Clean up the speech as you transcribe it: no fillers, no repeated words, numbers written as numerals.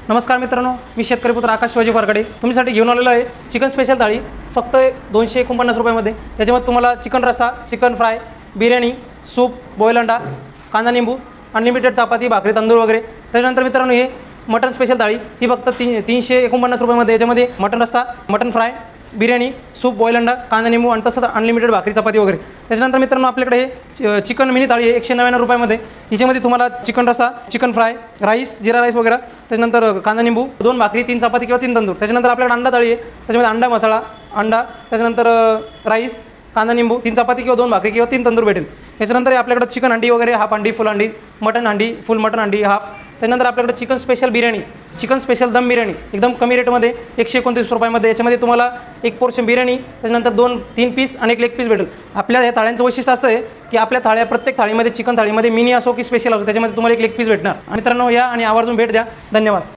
नमस्कार मित्रांनो, मी शेतकरी पुत्र आकाश शिवाजी वारकडे तुमच्यासाठी घेऊन आलेलो आहे चिकन स्पेशल थाळी फक्त 249 रुपयामध्ये। याच्यामध्ये तुम्हाला चिकन रस्सा, chicken fry, biryani, soup, boil अंडा, कांदा निंबू, अनलिमिटेड चपाती, भाकरी, तंदूर वगैरे। त्याच्यानंतर मित्रांनो हे मटन स्पेशल थाळी ही फक्त 349 रुपयामध्ये। याच्यामध्ये मटन रस्सा, mutton fry, biryani, soup, boil अंडा, कांदा निंबू आणि तसंच अनलिमिटेड भाकरी, चपाती वगैरे। त्याच्यानंतर मित्रांनो आपल्याकडे हे चिकन मिनी थाळी आहे 199 रुपयामध्ये। हिच्यामध्ये तुम्हाला चिकन रस्सा, चिकन फ्राय, राईस, जिरा राईस वगैरे, त्याच्यानंतर कांदा निंबू, 2 भाकरी, 3 चपाती किंवा 3 तंदूर। त्याच्यानंतर आपल्याकडे अंडा थाळी आहे, त्याच्यामध्ये अंडा मसाला, अंडा, त्याच्यानंतर राईस, कांदा निंबू, 3 चपाती किंवा 2 भाकरी किंवा 3 तंदूर भेटेल। त्याच्यानंतर आपल्याकडे चिकन हंडी वगैरे, हाफ हंडी, फुल हंडी, मटन हंडी, फुल मटन हंडी, हाफ। त्यानंतर आपल्याकडे chicken special biryani, chicken special दम बिर्याणी एकदम कमी रेटमध्ये 129 रुपयामध्ये। याच्यामध्ये तुम्हाला एक पोर्शन बिर्याणी, त्याच्यानंतर 2-3 पीस आणि एक लेग पीस भेटेल। आपल्या या थाळ्यांचं वैशिष्ट्य असं आहे की आपल्या थाळ्या प्रत्येक थाळीमध्ये, चिकन थाळीमध्ये मिनी असो की स्पेशल असो, त्याच्यामध्ये तुम्हाला एक लेग पीस भेटणार। मित्रांनो या आणि आवर्जून भेट द्या। धन्यवाद।